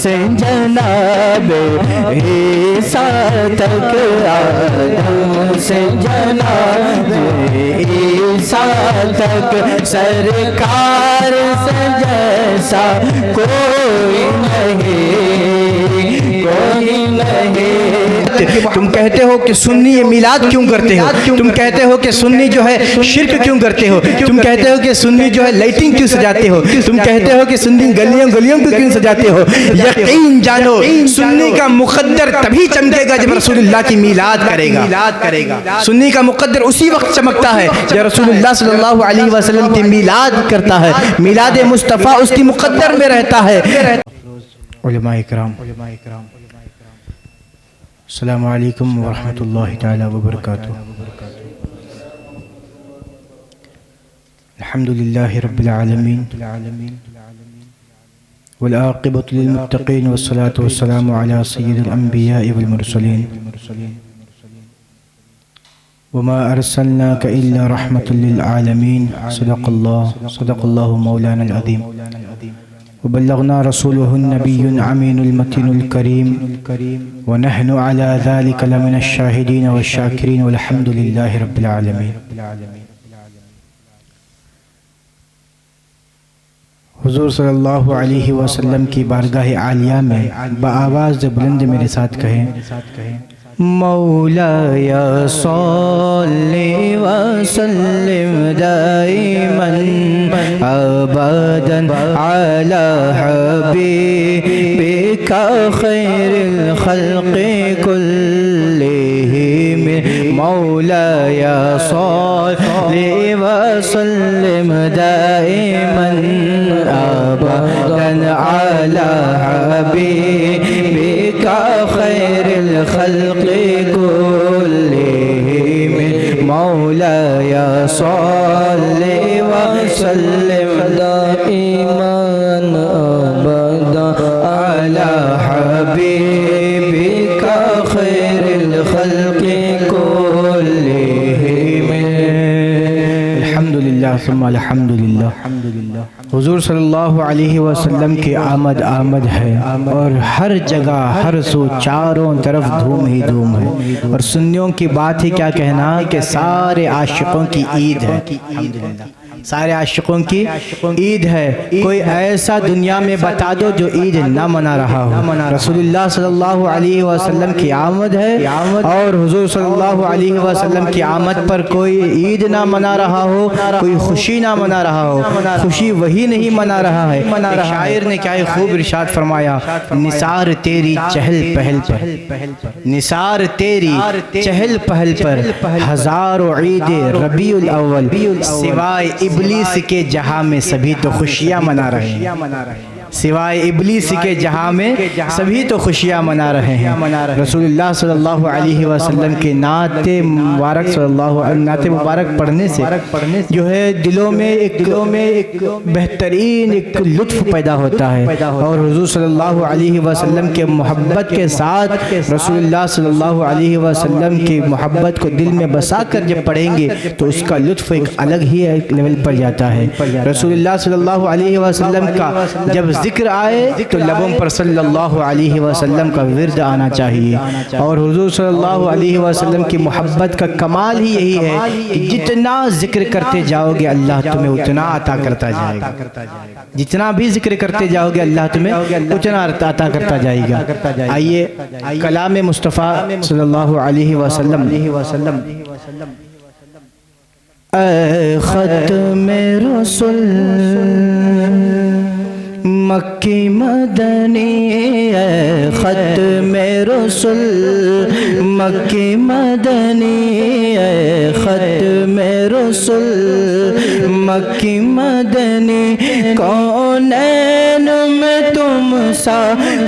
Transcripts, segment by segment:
سے جناب عیسیٰ تک، آدم سے جناب عیسیٰ تک، سرکار سے جیسا کوئی نہیں، کوئی نہیں۔ تم کہتے ہو کہ سنی یہ میلاد کیوں کرتے ہو؟ تم کہتے ہو کہ سنی جو ہے شرک کیوں کرتے ہو؟ تم کہتے ہو کہ سنی جو ہے لائٹنگ کیوں سجاتے ہو؟ تم کہتے ہو کہ سنی گلیوں کو کیوں سجاتے ہو؟ یقین جانو سنی کا مقدر تبھی چمکے گا جب رسول اللہ کی میلاد کرے گا۔ سنی کا مقدر اسی وقت چمکتا ہے جب رسول اللہ صلی اللہ علیہ وسلم کی میلاد کرتا ہے، میلاد مصطفیٰ اس کی مقدر میں رہتا ہے۔ علماء اکرام، السلام علیکم ورحمۃ اللہ تعالی وبرکاتہ۔ الحمد للہ رب العالمین والعاقبۃ للمتقین والصلاة والسلام علی سید الانبیاء والمرسلین وما ارسلناک الا رحمۃ للعالمین۔ صدق اللہ مولانا العظیم وبلغنا رسوله النبي الأمين المتين الكريم ونحن على ذلك لمن الشاهدين والشاكرين والحمد لله رب العالمين۔ حضور صلی اللہ علیہ وسلم کی بارگاہ عالیہ میں بآواز بلند میرے ساتھ کہیں، مولاي صل وسلم دائما ابدا على حبيبك خير الخلق كلهم، مولاي صل وسلم دائما ابدا على حبيبك خير الخلق كلهم، مولاي صل وسلم دائما ابدا على حبيبك خير الخلق كلهم۔ الحمد للہ ثم الحمد للہ۔ حضور صلی اللہ علیہ وسلم کی آمد ہے اور ہر جگہ ہر سو چاروں طرف دھوم ہی دھوم ہے، اور سنیوں کی بات ہی کیا کہنا کہ سارے عاشقوں کی عید ہے۔ الحمدللہ سارے عاشقوں کی عید ہے۔ کوئی ایسا دنیا میں بتا دو جو عید نہ منا رہا ہو۔ رسول اللہ صلی اللہ علیہ وسلم کی آمد ہے اور حضور صلی اللہ علیہ وسلم کی آمد پر کوئی عید نہ منا رہا ہو، کوئی خوشی نہ منا رہا ہو۔ خوشی وہی نہیں منا رہا ہے۔ شاعر نے کیا خوب ارشاد فرمایا، نثار تیری چہل پہل پر، نثار تیری چہل پہل پر ہزاروں عید ربیع الاول، سوائے ابلیس کے جہاں میں سبھی تو خوشیاں منا رہے ہیں، سوائے ابلیس کے جہاں میں سبھی تو خوشیاں منا رہے ہیں۔ رسول اللہ صلی اللہ علیہ وسلم کے نعت مبارک پڑھنے سے جو ہے دلوں میں ایک بہترین ایک لطف پیدا ہوتا ہے، اور حضور صلی اللہ علیہ وسلم کے محبت کے ساتھ رسول اللہ صلی اللہ علیہ وسلم کی محبت کو دل میں بسا کر جب پڑھیں گے تو اس کا لطف ایک الگ ہی لیول پر جاتا ہے۔ رسول اللہ صلی اللہ علیہ وسلم کا جب ذکر آئے تو لبوں پر صلی اللہ علیہ وسلم کا ورد آنا چاہیے، اور حضور صلی اللہ علیہ وسلم کی محبت کا کمال ہی یہی ہے کہ جتنا ذکر کرتے جاؤ گے اللہ تمہیں اتنا عطا کرتا جائے گا، جتنا بھی ذکر کرتے جاؤ گے اللہ تمہیں اتنا عطا کرتا جائے گا۔ آئیے کلام مصطفیٰ صلی اللہ علیہ وسلم، اے ختم رسول مکی مدنی، اے ختم رسول مکی مدنی، اے ختم رسول مکی مدنی، کونین میں تم سا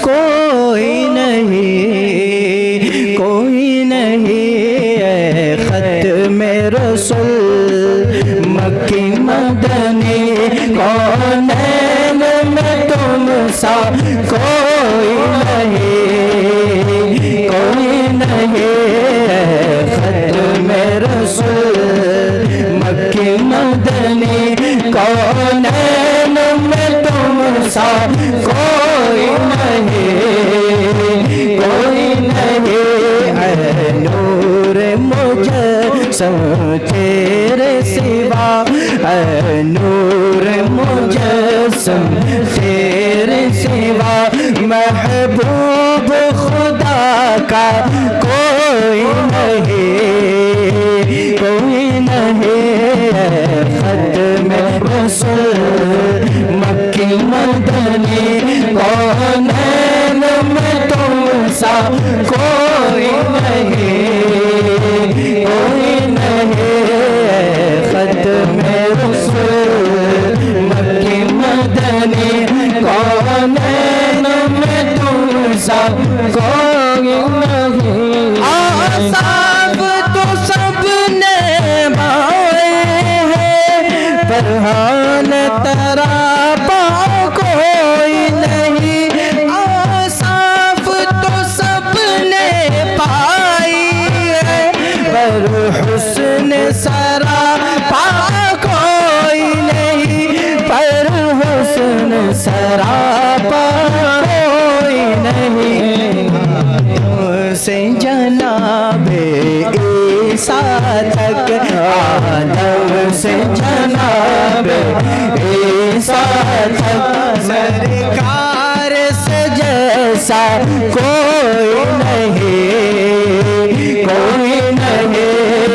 کوئی نہیں، کوئی نہیں، اے ختم رسول مکی مدنی، کونین میں تم سا کوئی نہیں، کوئی نہیں، ختم رسول مکی مدنی، کونین میں تم سا کوئی نہیں۔ نہیں کوئی نہیں اے نور مجسم تیرے سوا اے نور مجسم تیرے سوا محبوب خدا کا کوئی نہیں کوئی نہیں ختم رسول مکی مدنی کونین میں تم سا کوئی نہیں کوئی نہیں ختم رسول مکی مدنی کونین میں تم سا کوئی نہیں آصاب تو سب نے بھائے ہیں فرحان ترا پا کوئی نہیں آصاف تو سب نے پائی ہے پر حسن سرا پا کوئی نہیں پر حسن سرا پا کوئی نہیں سے جناب عیسیٰ تک آدم سے جناب عیسیٰ تک سرکار سے جیسا کوئی نہیں کوئی نہیں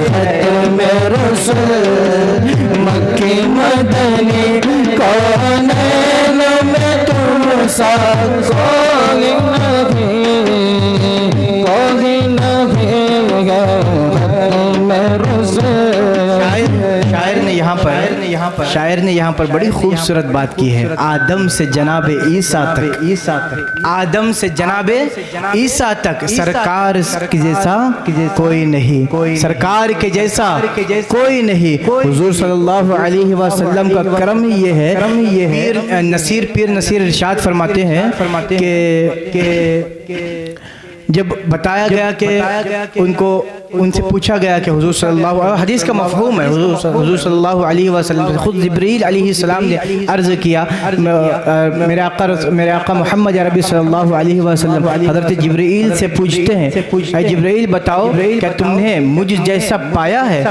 ختم رسول مکی مدنی کونین میں تم سا کوئی نہیں کوئی نہیں ختم رسول شاعر نے یہاں پر بڑی خوبصورت بات کی ہے آدم سے جناب عیسیٰ تک آدم سے جناب عیسیٰ تک سرکار کے جیسا کوئی نہیں سرکار کے جیسا کوئی نہیں حضور صلی اللہ علیہ وسلم کا کرم ہی یہ ہے پیر نصیر ارشاد فرماتے ہیں کہ جب بتایا گیا کہ ان سے پوچھا گیا کہ حضور صلی اللہ علیہ حدیث کا مفہوم ہے حضور صلی اللہ علیہ وسلم سے خود جبریل علیہ السلام نے عرض کیا میرے آقا محمد عربی صلی اللہ علیہ وسلم حضرت جبریل سے پوچھتے ہیں اے جبریل بتاؤ کہ تم نے مجھ جیسا پایا ہے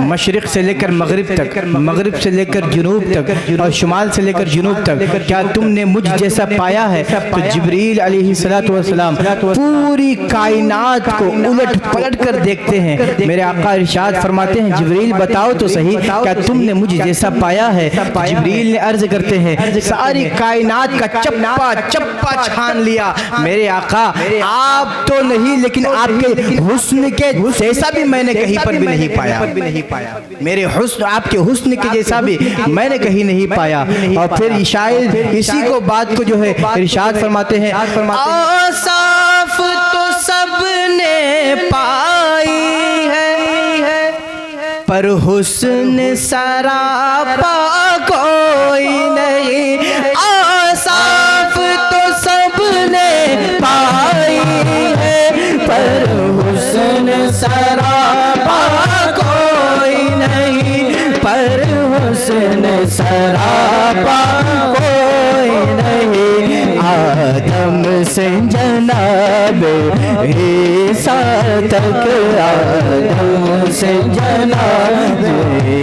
مشرق سے لے کر مغرب تک مغرب سے لے کر جنوب تک اور شمال سے لے کر جنوب تک کیا تم نے مجھ جیسا پایا ہے تو جبریل علیہ السلام پوری کائنات کو الٹ پلٹ کر دیکھتے ہیں میرے آقا ارشاد فرماتے ہیں جبریل بتاؤ تو صحیح کیا تم نے مجھ جیسا پایا ہے جبریل نے عرض کرتے ہیں ساری کائنات کا چپا چپا چھان لیا میرے آقا آپ تو نہیں لیکن آپ کے حسن کے جیسا بھی میں نے کہیں پر بھی نہیں پایا میرے حسن آپ کے حسن کے جیسا بھی میں نے کہیں نہیں پایا اور پھر شاید اسی کو بات کو جو ہے ارشاد فرماتے ہیں آصاف تو سب نے پائی ہے پر حسن سراپا کوئی نہیں آصاف تو سب نے پائی ہے پر حسن سراپا کوئی نہیں پر حسن سراپا کوئی نہیں آدم سے جناب عیسیٰ تک آدم سے جناب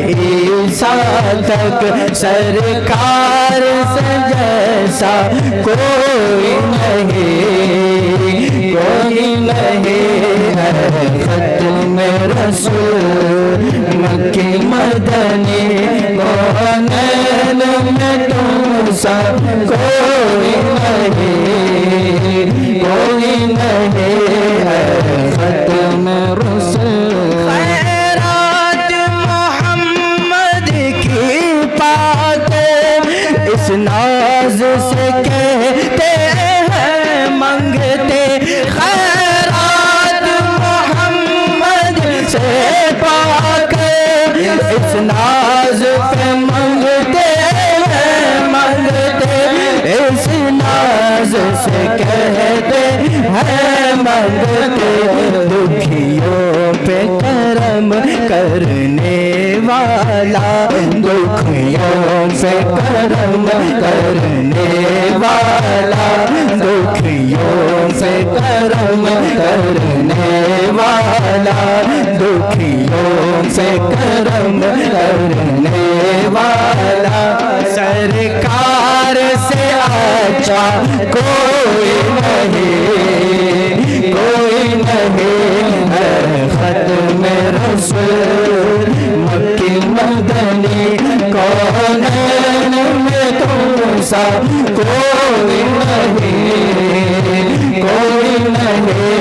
عیسیٰ تک سرکار سے جیسا کوئی نہیں کوئی نہیں ختم رسول مکی مدنی کونین میں تم سا کوئی نہیں کوئی نہیں ختم رسول خیرات محمد کی پاک اس ناز سے کہتے ہیں منگتے خیرات محمد سے پاک اس ناز پہ منگتے ہیں منگتے اس ناز سے کہتے ہیں منگتے دکھیوں پہ کرم کرنے والا دکھیوں سے کرم کرنے والا دکھیوں سے کرم کرنے والا دکھیوں سے کرم کرنے والا سرکار سے اچھا کوئی نہیں ہے ختم رسول مکی مدنی کونین میں تم سا کوئی نہیں ہے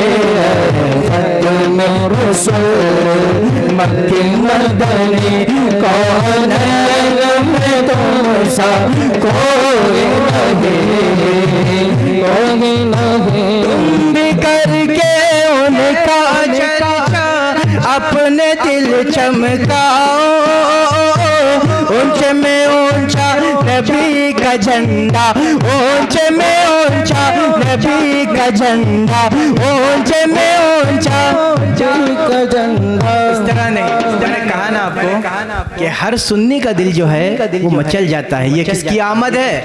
ختم رسول مکی مدنی کونین میں تم سا کوئی نہیں تم بھی کر کے ان کا چرچا اپنے دل چمکاؤ اونچے میں اونچا نبی کا جھنڈا اونچے میں اونچا نبی کا جھنڈا اونچے میں اونچا نبی کا جھنڈا. اس طرح نہیں، میں نے کہا نا آپ کو کہ ہر سنی کا دل جو ہے وہ مچل جاتا ہے. یہ کس کی آمد ہے؟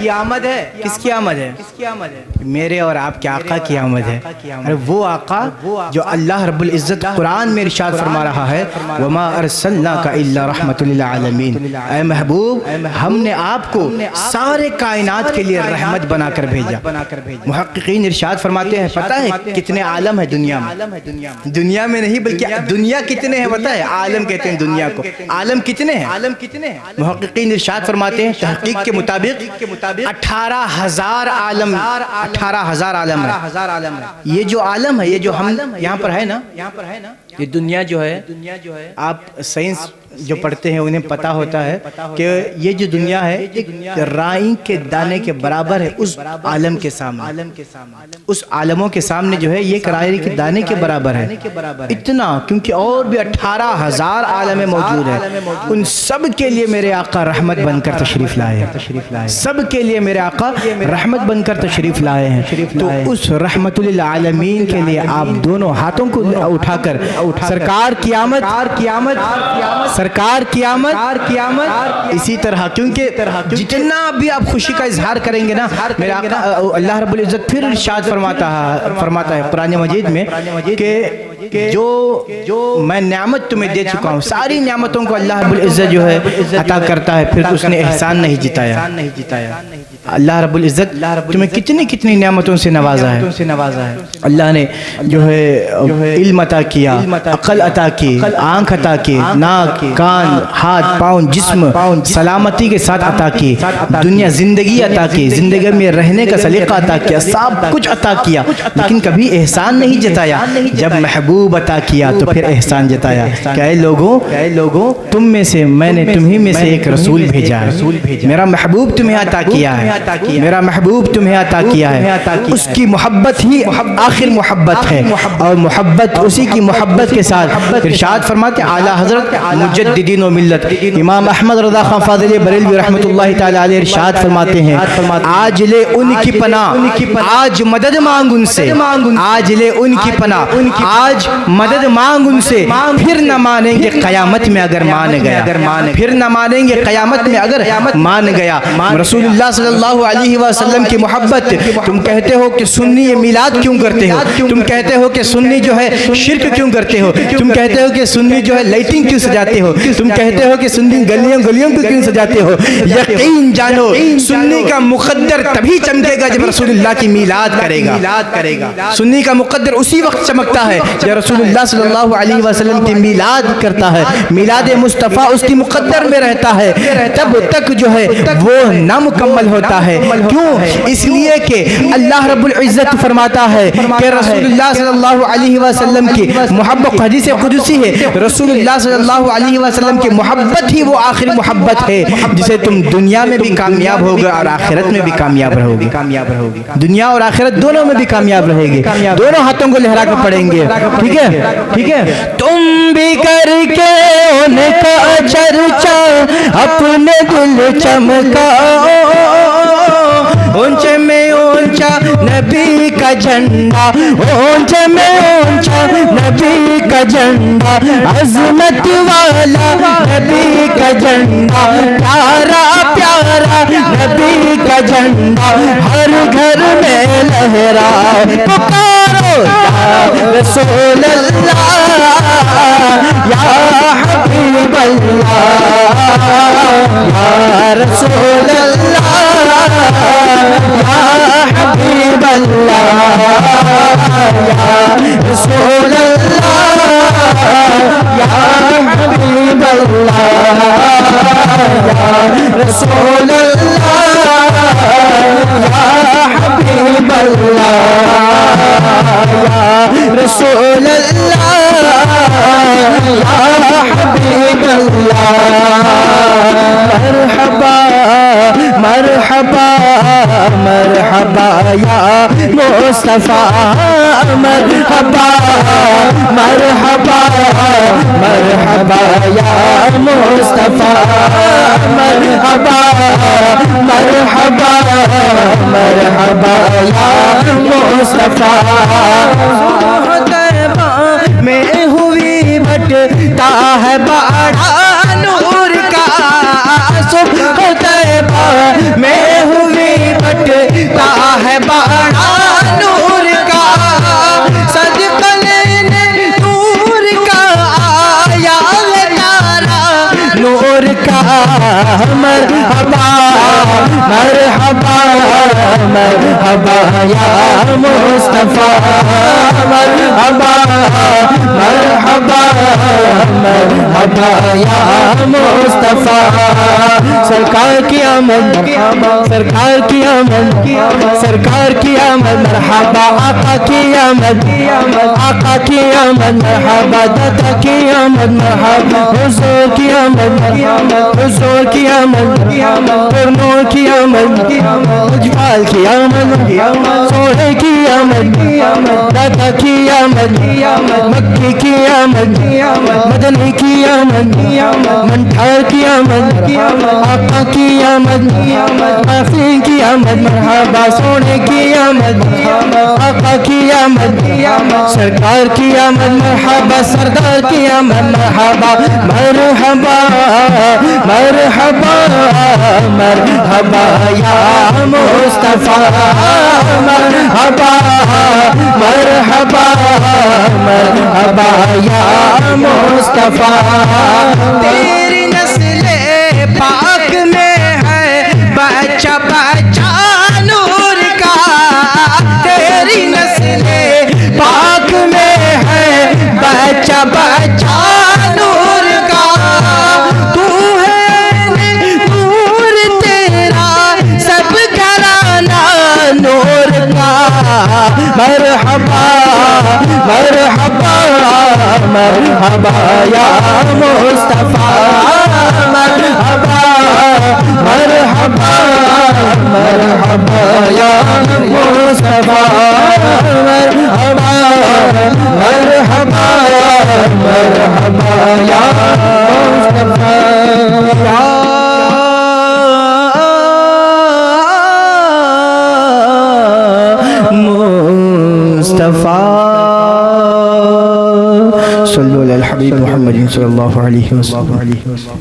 کس کی آمد ہے؟ میرے اور آپ کے آقا کی آمد ہے. اور وہ آقا جو اللہ رب العزت قرآن میں ارشاد فرما رہا ہے وَمَا أَرْسَلْنَاكَ إِلَّا رَحْمَةٌ لِلْعَالَمِينَ. اے محبوب ہم نے آپ کو سارے کائنات کے لیے رحمت بنا کر بھیجا. محققین ارشاد فرماتے ہیں پتہ ہے کتنے عالم ہے دنیا میں؟ دنیا میں نہیں بلکہ دنیا کتنے ہیں پتہ ہے؟ عالم کہتے ہیں دنیا کو. عالم کتنے ہیں؟ محققین ارشاد فرماتے ہیں تحقیق کے مطابق 18,000 عالم ہے. یہ جو عالم ہے، یہ جو ہم یہاں پر ہے نا، یہ دنیا جو ہے، آپ سائنس جو پڑھتے ہیں انہیں پتا ہوتا ہے کہ یہ جو دنیا ہے ایک رائی کے دانے کے برابر ہے اس عالم کے سامنے. اس عالموں کے سامنے جو ہے یہ ایک رائی کے دانے کے برابر ہے. اتنا کیونکہ اور بھی 18,000 عالم موجود ہیں. ان سب کے لیے میرے آقا رحمت بن کر تشریف لائے ہیں. سب کے لیے میرے آقا رحمت بن کر تشریف لائے ہیں. تو اس رحمت للعالمین کے لیے آپ دونوں ہاتھوں کو اٹھا کر سرکار کی آمد اسی طرح، کیونکہ جتنا بھی آپ خوشی کا اظہار کریں گے نا میرے آقا اللہ رب العزت پھر ارشاد فرماتا ہے قرآن مجید میں کہ جو میں نعمت تمہیں دے چکا ہوں، ساری نعمتوں کو اللہ رب العزت جو ہے عطا کرتا ہے، پھر اس نے احسان نہیں جتایا. اللہ رب العزت تمہیں کتنی نعمتوں سے نوازا ہے. اللہ نے جو ہے علم عطا کیا، عقل عطا کی، آنکھ عطا کی، ناک، کان، ہاتھ، پاؤں، جسم سلامتی کے ساتھ عطا کی، دنیا زندگی عطا کی، زندگی میں رہنے کا سلیقہ عطا کیا، سب کچھ عطا کیا، لیکن کبھی احسان نہیں جتایا. جب محبوب عطا کیا تو پھر احسان جتایا کہ اے لوگوں تم میں سے میں نے تمہیں میں سے ایک رسول بھیجا ہے. میرا محبوب تمہیں عطا کیا ہے، میرا محبوب تمہیں عطا کیا ہے. اس کی محبت ہی آخر محبت ہے، اور محبت اسی کی محبت کے ساتھ ارشاد فرماتے اعلیٰ حضرت مجددین و ملت امام احمد رضا خان فاضل بریلوی رحمۃ اللہ تعالی علیہ ارشاد فرماتے ہیں آج لے ان کی پناہ، آج مدد مانگ ان سے، آج لے ان کی پناہ، آج مدد مانگ ان سے، پھر نہ مانیں گے قیامت میں اگر مان گیا، پھر نہ مانیں گے قیامت میں اگر مان گیا. رسول اللہ صلی اللہ علیہ وسلم کی محبت. تم کہتے ہو کہ سنی میلاد کیوں کرتے ہو، تم کہتے ہو کہ سنی جو ہے شرک کیوں کرتے ہو، تم کہتے ہو کہ سنی جو ہے لائٹنگ کیوں سجاتے ہو، تم کہتے ہو کہ سنی گلیوں کو کیوں سجاتے ہو. یقین جانو سنی کا مقدر تبھی چمکے گا جب رسول اللہ کی میلاد کرے گا. سنی کا مقدر اسی وقت چمکتا ہے جب رسول اللہ صلی اللہ علیہ وسلم کی میلاد کرتا ہے، میلاد مصطفیٰ اس کی مقدر میں رہتا ہے، تب تک جو ہے وہ نامکمل ہوتا ہے. کیوں؟ اس لیے کہ اللہ رب العزت فرماتا ہے کہ رسول اللہ صلی اللہ علیہ وسلم کی محبت حدیث قدسی ہے، رسول اللہ صلی اللہ علیہ وسلم کی محبت ہی وہ آخری محبت ہے جسے تم دنیا میں بھی کامیاب ہوگے اور آخرت میں بھی کامیاب رہوگے. دنیا اور آخرت دونوں میں بھی کامیاب رہے گی. دونوں ہاتھوں کو لہرا کے پڑھیں گے. ٹھیک ہے. تم بھی کر کے ان کا چرچا اپنے دل چمکاؤ، اونچے میں اونچا نبی کا کا جھنڈا اونچے میں اونچا نبی کا جھنڈا عظمت والا نبی کا جھنڈا پیارا پیارا نبی کا جھنڈا ہر گھر میں لہرائے پکارو یا رسول اللہ یا حبیب اللہ یا رسول اللہ یا حبیب اللہ یا رسول اللہ یا حبیب اللہ یا رسول اللہ یا حبیب اللہ یا رسول اللہ یا حبیب اللہ مرحبا مرحبا مرحبا یا مصطفیٰ مرحبا مرحبا مرحبا یا مصطفیٰ مرحبا مرحبا مرحبا یا مصطفیٰ میں ہوئی بٹتا ہے بڑا نور کا صبح طیبہ میں ہوئی بٹتا ہے بڑا نور کا صدقہ لینے نور کا آیا ہے نارا نور کا مرحبا مرحبا مرحبا یا مصطفیٰ مرحبا مرحبا مرحبا یا مصطفیٰ سرکار کی آمد سرکار کی آمد سرکار کی آمد مرحبا آقا کی آمد آقا کی آمد مرحبا دادا کی آمد مرحبا حضور کی آمد حضور کی آمد نور کی آمد اجوال کی آمد سونے کی آمد دادا کی آمد مکی کی آمد مدنی کی آمد منٹھار کی آمد آقا کی آمد آخری کی آمد مرحبا سونے کی آمد آقا کی آمد سرکار کی آمد مرحبا سردار کی آمد مرحبا مرحبا مرحبا مرحبا یا مصطفیٰ مرحبا مرحبا مرحبا یا مصطفیٰ تیری نسل پاک میں ہے بچہ بچہ نور کا تیری نسل پاک میں ہے بچہ بچہ نور کا تو ہے نور تیرا سب گھرانہ نور کا مرحبا مرحبا مرحبا یا مصطفیٰ مرحبا مرحبا مرحبا یا مصطفیٰ مرحبا مرحبا مرحبا یا مصطفیٰ صلو علی الحبیب محمد صلی اللہ علیہ وسلم